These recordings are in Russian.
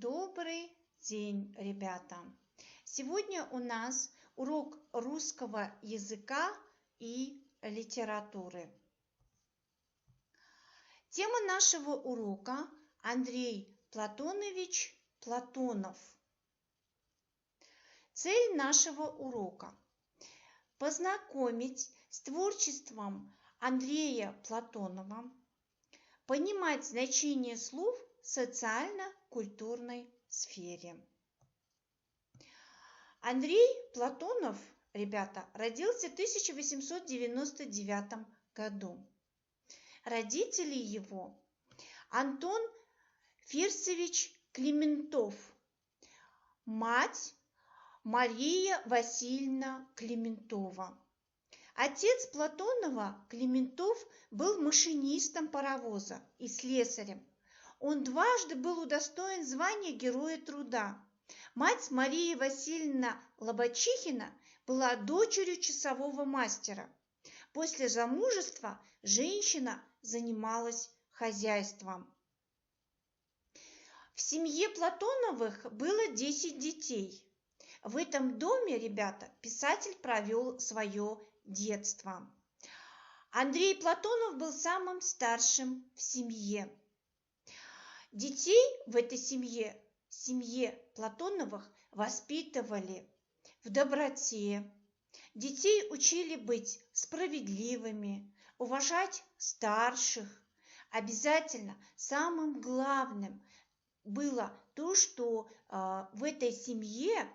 Добрый день, ребята! Сегодня у нас урок русского языка и литературы. Тема нашего урока – Андрей Платонович Платонов. Цель нашего урока – познакомить с творчеством Андрея Платонова, понимать значение слов в социально-культурной сфере. Андрей Платонов, ребята, родился в 1899 году. Родители его – Антон Фирсович Климентов, мать Мария Васильевна Климентова. Отец Платонова, Климентов, был машинистом паровоза и слесарем. Он дважды был удостоен звания Героя труда. Мать Мария Васильевна Лобачихина была дочерью часового мастера. После замужества женщина занималась хозяйством. В семье Платоновых было 10 детей. В этом доме, ребята, писатель провел свое детство. Андрей Платонов был самым старшим в семье. Детей в этой семье Платоновых, воспитывали в доброте. Детей учили быть справедливыми, уважать старших. Обязательно самым главным было то, что в этой семье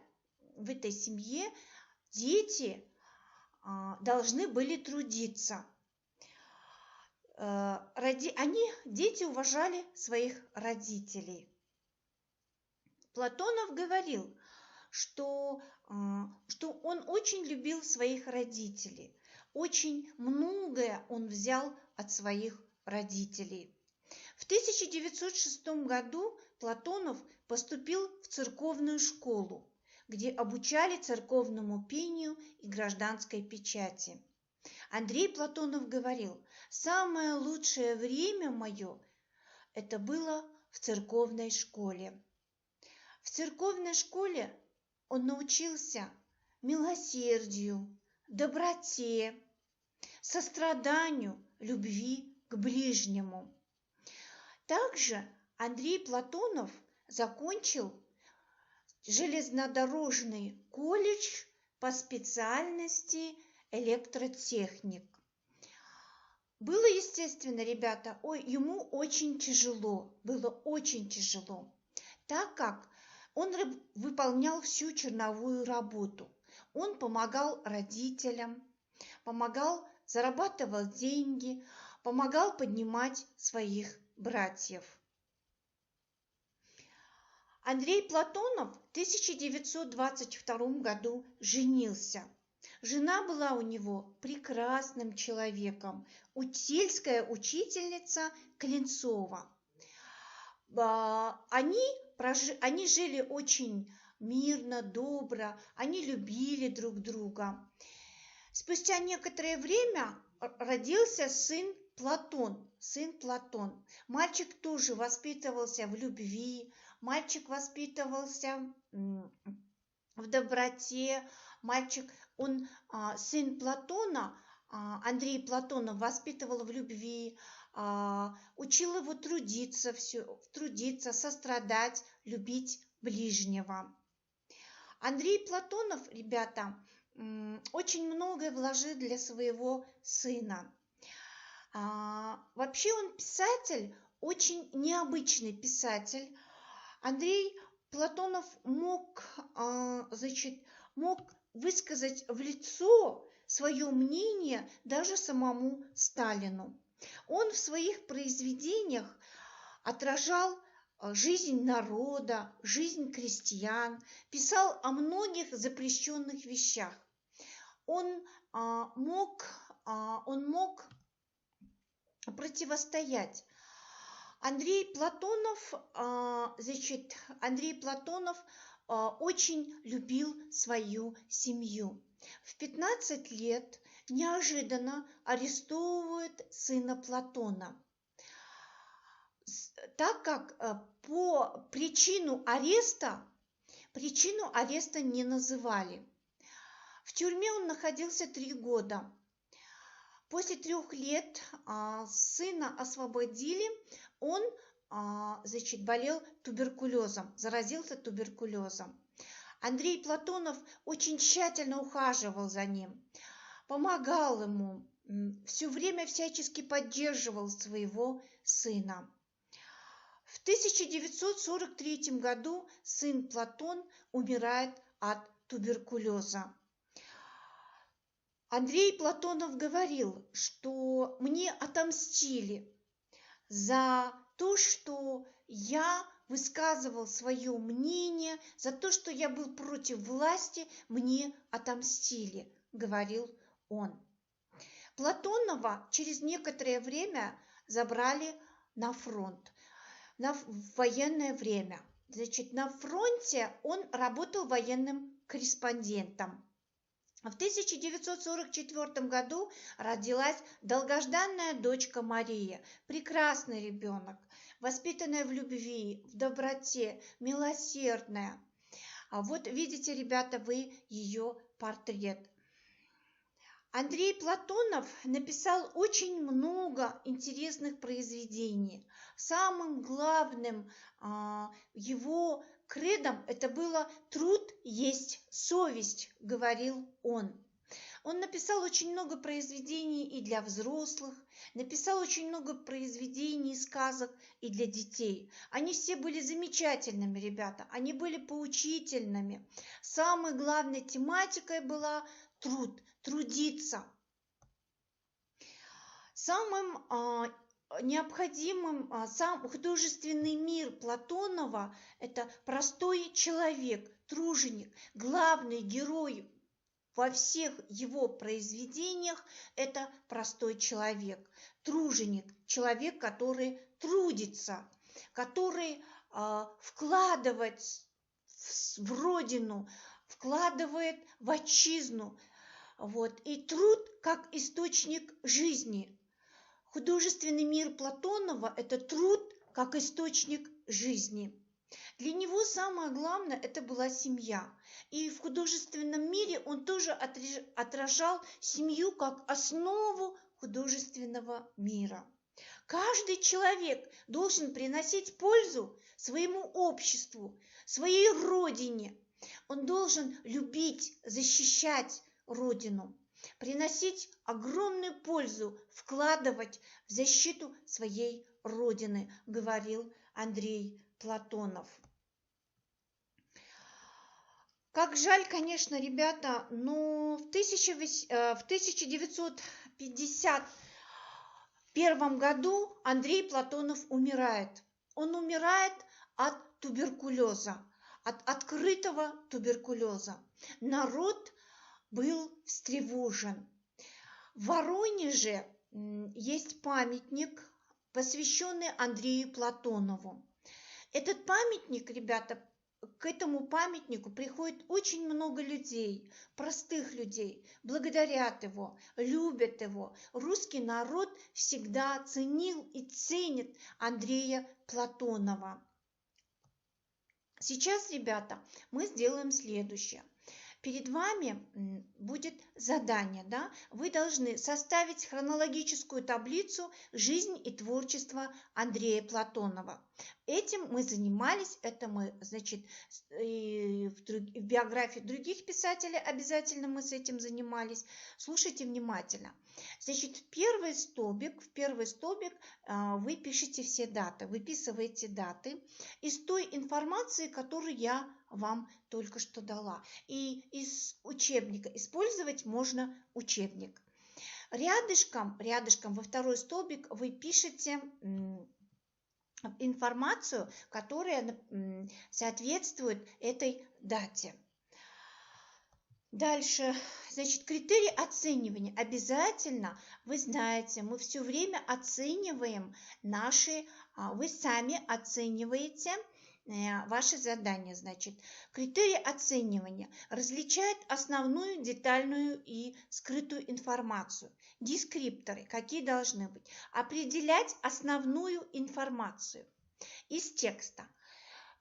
дети должны были трудиться. Дети уважали своих родителей. Платонов говорил, что он очень любил своих родителей, очень многое он взял от своих родителей. В 1906 году Платонов поступил в церковную школу, где обучали церковному пению и гражданской печати. Андрей Платонов говорил: «Самое лучшее время мое – это было в церковной школе». В церковной школе он научился милосердию, доброте, состраданию, любви к ближнему. Также Андрей Платонов закончил железнодорожный колледж по специальности электротехник. Было, естественно, ребята, ему очень тяжело, так как он выполнял всю черновую работу. Он помогал родителям, зарабатывал деньги, помогал поднимать своих братьев. Андрей Платонов в 1922 году женился. Жена была у него прекрасным человеком, сельская учительница Клинцова. Они жили очень мирно, добро, они любили друг друга. Спустя некоторое время родился сын Платон. Мальчик тоже воспитывался в любви, мальчик воспитывался в доброте. Сын Платона, Андрей Платонов, воспитывал в любви, учил его трудиться, сострадать, любить ближнего. Андрей Платонов, ребята, очень многое вложил для своего сына. Вообще он писатель, очень необычный писатель. Андрей Платонов мог высказать в лицо свое мнение даже самому Сталину. Он в своих произведениях отражал жизнь народа, жизнь крестьян, писал о многих запрещенных вещах. Он мог противостоять. Андрей Платонов очень любил свою семью. В 15 лет неожиданно арестовывают сына Платона. так как по причину ареста не называли. В тюрьме он находился 3 года. После 3 лет сына освободили, он болел туберкулезом, заразился туберкулезом. Андрей Платонов очень тщательно ухаживал за ним, помогал ему, все время всячески поддерживал своего сына. В 1943 году сын Платон умирает от туберкулеза. Андрей Платонов говорил, что мне отомстили за то, что я высказывал свое мнение, за то, что я был против власти, мне отомстили, говорил он. Платонова через некоторое время забрали на фронт, в военное время. На фронте он работал военным корреспондентом. В 1944 году родилась долгожданная дочка Мария, прекрасный ребенок, воспитанная в любви, в доброте, милосердная. Вот видите, ребята, вы ее портрет. Андрей Платонов написал очень много интересных произведений. Самым главным его кредом это было «труд есть совесть», говорил он. Он написал очень много произведений и для взрослых, написал очень много произведений, сказок и для детей. Они все были замечательными, ребята, они были поучительными. Самой главной тематикой была труд, трудиться. Самым необходимым, сам художественный мир Платонова – это простой человек, труженик. Главный герой во всех его произведениях – это простой человек, труженик, человек, который трудится, который вкладывает в родину, вкладывает в отчизну. И труд как источник жизни. Художественный мир Платонова – это труд как источник жизни. Для него самое главное – это была семья. И в художественном мире он тоже отражал семью как основу художественного мира. Каждый человек должен приносить пользу своему обществу, своей родине. Он должен любить, защищать родину, приносить огромную пользу, вкладывать в защиту своей родины, говорил Андрей Платонов. Как жаль, конечно, ребята, но в 1951 году Андрей Платонов умирает. Он умирает от туберкулеза, от открытого туберкулеза. Народ был встревожен. В Воронеже есть памятник, посвященный Андрею Платонову. Этот памятник, ребята, к этому памятнику приходит очень много людей, простых людей, благодарят его, любят его. Русский народ всегда ценил и ценит Андрея Платонова. Сейчас, ребята, мы сделаем следующее. Перед вами будет задание, да? Вы должны составить хронологическую таблицу «Жизнь и творчество Андрея Платонова». Этим мы занимались, это мы, и в биографии других писателей обязательно мы с этим занимались. Слушайте внимательно. В первый столбик вы пишете все даты, выписываете даты из той информации, которую я вам только что дала. И из учебника использовать можно учебник. Рядышком во второй столбик вы пишете информацию, которая соответствует этой дате. Дальше, критерии оценивания. Обязательно, вы знаете, мы все время оцениваем вы сами оцениваете ваши задания. Критерии оценивания различают основную, детальную и скрытую информацию. Дескрипторы какие должны быть? Определять основную информацию. из текста.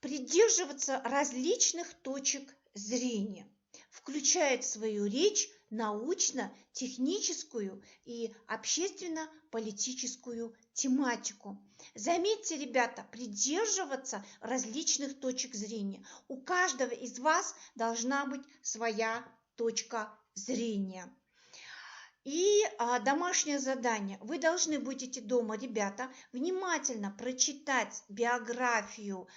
Придерживаться различных точек зрения, включая в свою речь научно-техническую и общественно-политическую тематику. Заметьте, ребята, придерживаться различных точек зрения. У каждого из вас должна быть своя точка зрения. И домашнее задание. Вы должны будете дома, ребята, внимательно прочитать биографию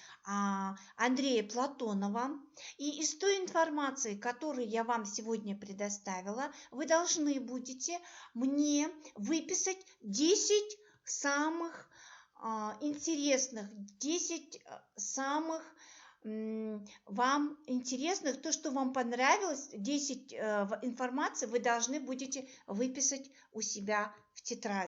Андрея Платонова. И из той информации, которую я вам сегодня предоставила, вы должны будете мне выписать 10 самых интересных, 10 самых вам интересных, то, что вам понравилось, 10 информации вы должны будете выписать у себя в тетради.